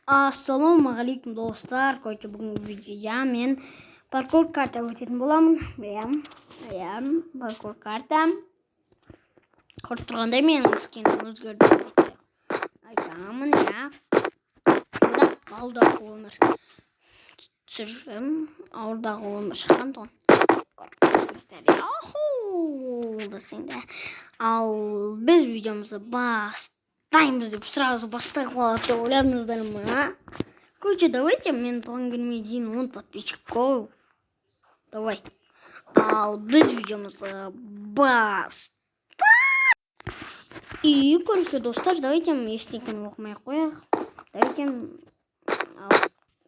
Ассалаумағалейкум достар. Короче, бүгінгі видеода мен паркур карта өтетін боламын. Иә, паркур карта. Көріп тұрғандай менің скинім өзгерді. Айтамын, иә. Бірақ алдағы өмір. Түсірім, алдағы өмір шыққан тон. Ал біз видеомызды бастаймыз деп сразу бастайық деп ойладыңыздар ма? Короче, давайте мен туған күніме дейін 10 подписчиков. Давай. Ал біз видеомызды бастаймыз. И, короче, достар, давайте ештеңені оқымай қояйық. Давайте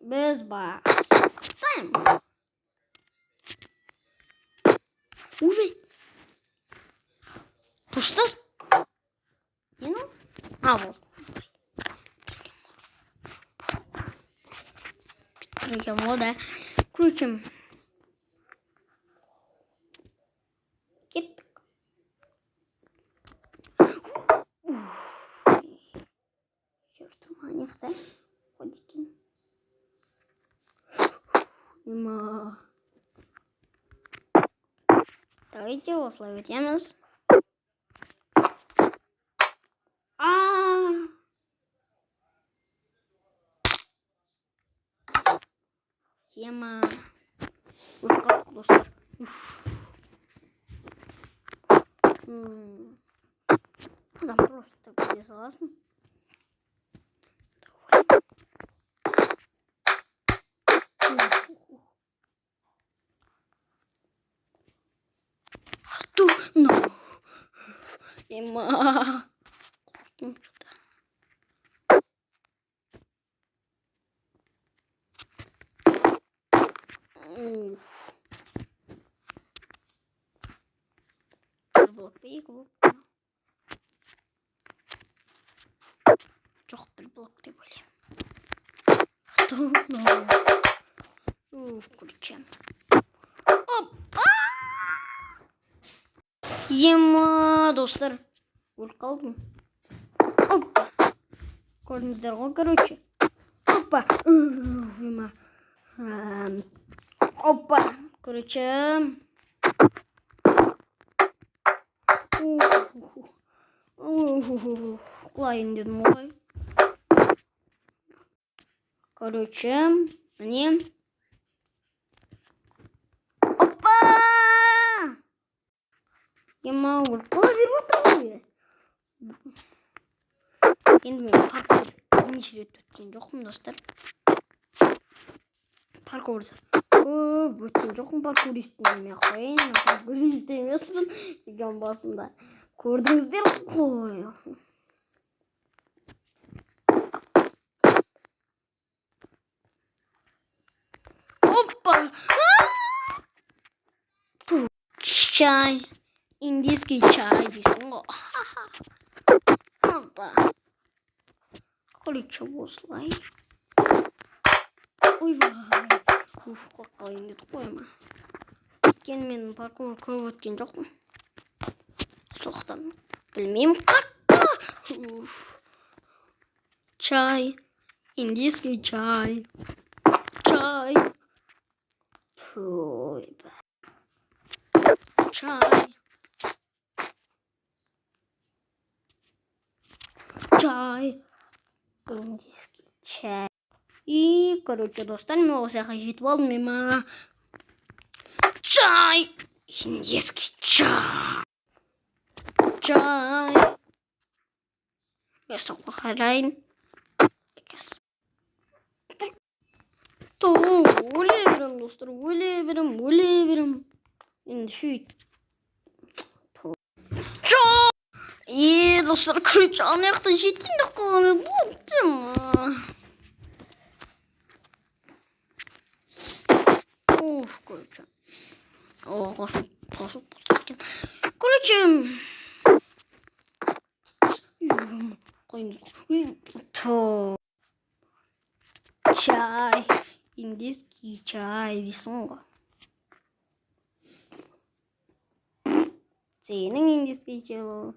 біз бастаймыз. Ой, достар, не ну? Вот. Да. Крутим. Кеттік. Чертом анекта. Ходикин. Има. Давайте осылай өтеміз. Тема. Ушқалық достар. Адам просто көре саласын. Ема. Блок бейгу. Жоқ, бір блок деп ойлаймын. Включаем. Ема, достар. Өліп қалдым. Көрдіңіздер ғой, короче. Опа. Опа. Короче. Құлайын дедім ғой. Короче, міне. Опа! Ема, өліп қала беріп отыр ғой. Енді мен паркур неше рет өткен жоқпын, достар. Паркурды көп өткен жоқпын, паркуристін деме қойын. Паркурист емеспін деген басында. Көрдіңіздер ғой. Опа! Чай. Индийский чай дейсің ғой. Опа. Короче, осылай. Ойбай. Қаққалайын деді қойма. Өткен мен паркур көп өткен жоқпын. Соқтан білмеймін қатты. Чай. Индийский чай. Чай. Ойбай. Чай. Чай. Индийский чай. И, короче, достар, мен осы жаққа жетіп алдым, ема. Чай. Индийский чай. Чай. Соққа қарайын. Өле берем, достар, өле берем. Енді шүйт. Достар, короче, анаяқта жеттім де қалғаны болыпты ма? Короче. Қосып кеткен. Короче. Чай. Индийский чай дейсің ғой. Сенің индийский чай бол.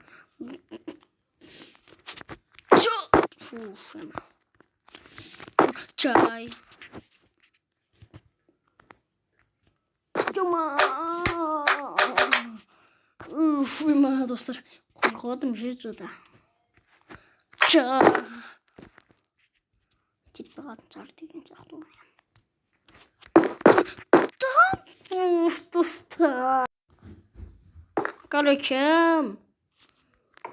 Çay. Cuma. Uf, uyuma dostlar. Korkuyordum şurada. Çay. Git bakalım sardı genç aklıma. Uf dostlar. Karıcığım.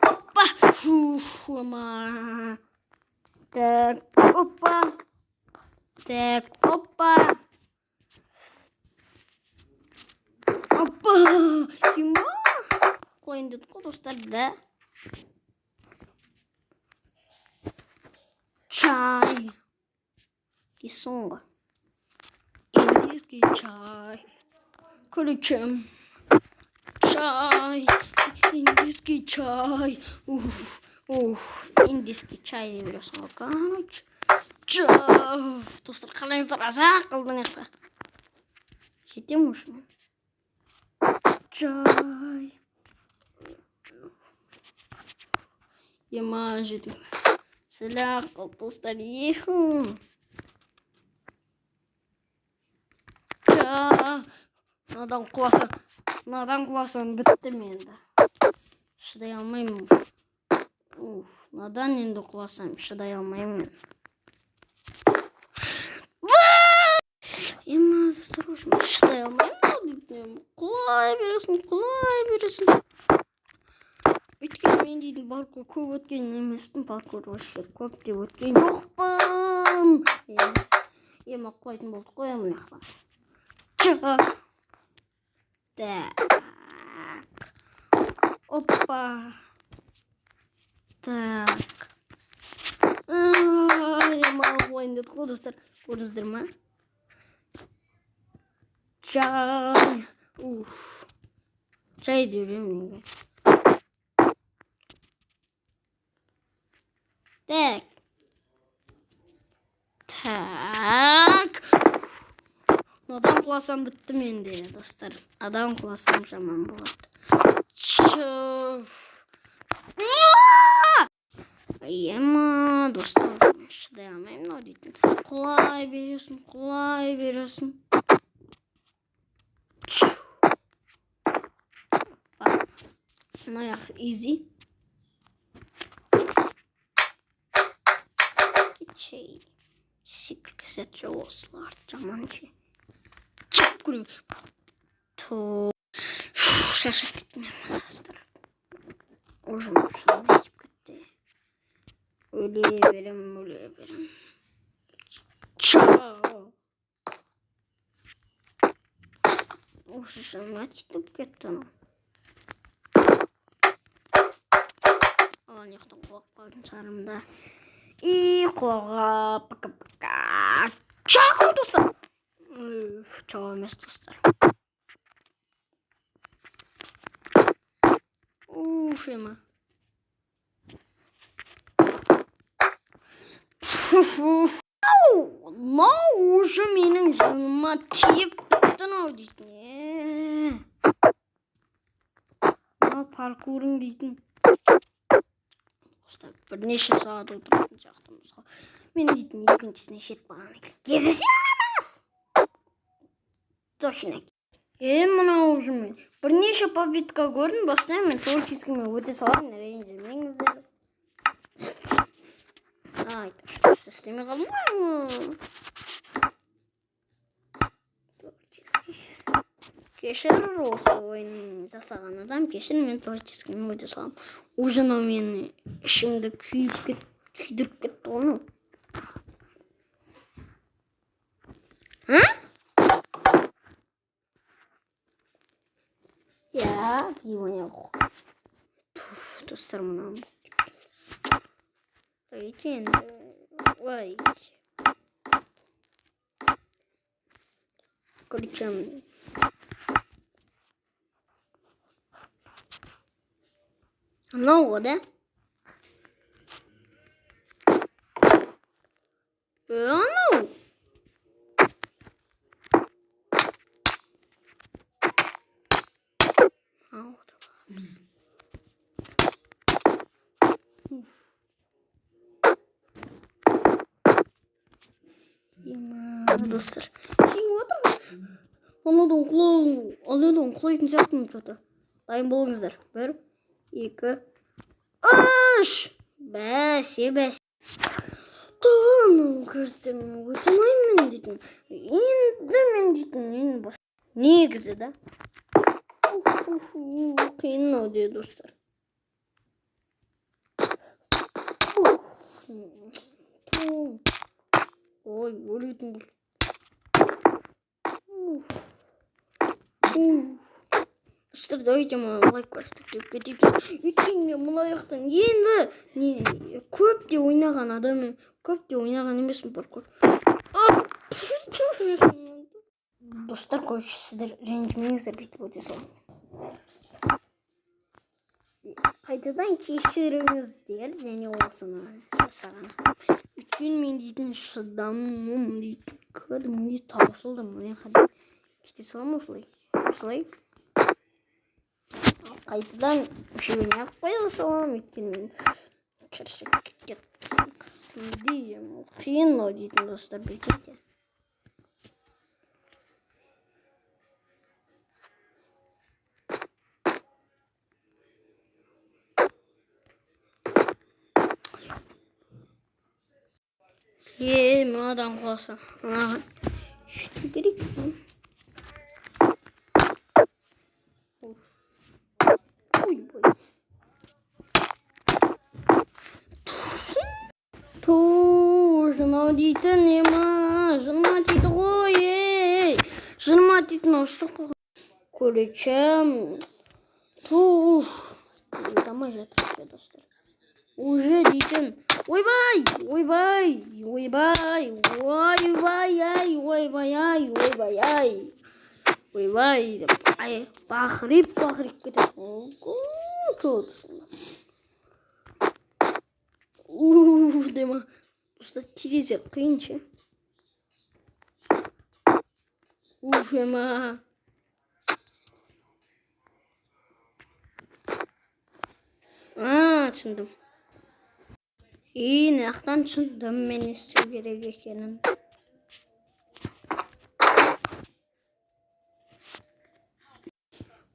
Hoppa. Uf uyuma. Tek hoppa. Tek hoppa. Hoppa. Kim var? Koyun dedik dostlar da. Çay. Die song. Indiski çay. Karıcığım. Çay. Indiski çay. Indiski çay diyorsun bakalım. Çay. Dostlar kanalınızdan azak kaldınız da. Ciddiyormuş mu? Çay. Yemajidi. Selam dostlar yihum. Çay. Nadan kulasan bittim endi. Şiday almayayım. Nadan endi kulasam şiday almayayım. Yemaz dostlar şiday almayayım. Kolay verirsin. Өйткені мен дейтін паркур көп өткен емеспін, паркур вообще көп деп өткен жоқпын. Ема құлайтын болды қой мына жақтан. Так. Опа. Так. Ема құлайын деді ғой достар. Көрдіңіздер ма? Чай. Чай деп жүремін неге. Так. Adam kulasam bittim endi dostlar. Adam kulasam zaman болады. Ема достар. Шыдай алмаймын мынау дейтін. Құлай бересің. Мына изи. Секіркізет жоғысылар жаманшы. Чап көрем. Шашып кеттім мен достар. Ужин етіп кетті. Өле берем. Чау. Ужин етіп кетті. Алан яқтан құлақ қалдым сарымда. И қоға пока. Чау достар. Чау емес достар. Ема. Мынау уже менің жаныма тиіп бітті-ау дейтін. Мынау паркурың дейтін. Бірнеше сағат отыратын жақтымызға. Мен дейтін екіншісіне шет бағаны кездесеміз. Точно. Мынау жүмін. Бірнеше попытка көрдім. Басынан мен тор кескіме өте салайын. Ренжімеңіздер. Істеме қалмай. Тор кески. Кешір осы ойын жасаған адам. Кешір мен тор кескіме өте салам. Ужин о мені ішімді күйдіріп кетті оны. Я, его достар мұнан бұл кеттіңіз. Дайден, ой. Көрчем. Анау, да? Анау. достар. Жеңіп отырмын. Анадан құлайтын сияқтымын что-то. Дайын болыңыздар. 1, 2, 3. Бәсе. Мынау кезде мен өте алмаймын дейтін. Енді мен дейтін бас. Негізі да. Қиын де достар. Ой, өлетін бұл. Достар, давайте лайк басып деп кетейік. Өйткені мен мына аяқтан енді көп те ойнаған адаммен, көп те ойнаған емеспін паркур. Достар, короче, сіздер ренжімеңіздер, бүйтіп өте саламын. Қайтадан кешіріңіздер, және осыны жасаған. Өйткені мен дейтін шыдамым дейтін кәдімгідей таусылды. Мына жаққа кете саламын осылай. Қайтадан үшеуіне ақ қоя саламын. Өйткені мен шаршап кеттім. Қиын дейтін достар, бүйтіп. Мынадан құласа. Мынаған шүту керексің. Ой. Жына дейтін ема. Жына дейді ғой. Жына дейтін ұштық қойған. Көречем. Дамай жатыр, достар. Уже дейтін. Ойбай. Бақырып кетеді. Дема. Просто терезе қиыншы. Ема. Түсіндім. Наяқтан түсіндім мен істеу керек екенін.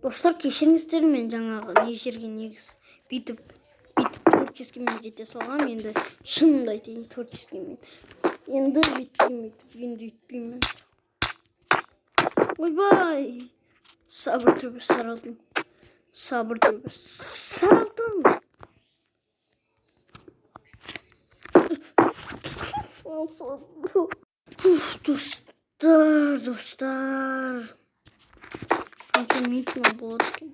Достар, кешіріңіздер, мен жаңағы не жерге негіз бүйтіп 400-ге мен жете салғам. Енді шынымды айтайын, 400-ге мен енді өйтпеймін. Ойбай. Сабыр төбе саралтын. Достар. Қанша минутына болады екен?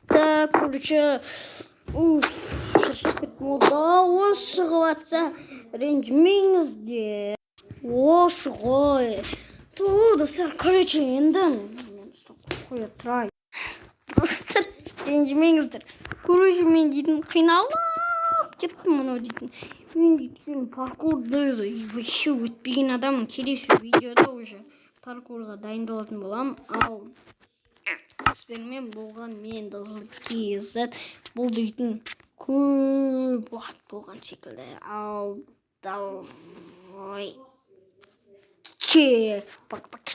Так, короче, шаршап кеттім. Дауыс шығып жатса, ренжімеңіздер. Осы ғой. Достар, короче, енді қоя тұрайын. Достар, ренжімеңіздер. Короче, мен дейтін қиналып кеттім мұнау дейтін. Мен дейтін паркурды вообще өтпеген адамын. Келесі видеода уже паркурға дайындалатын болам. Ал сіздермен болған мен KZ бұл дейтін көп уақыт болған секілді. Ал давай. Пока-пока.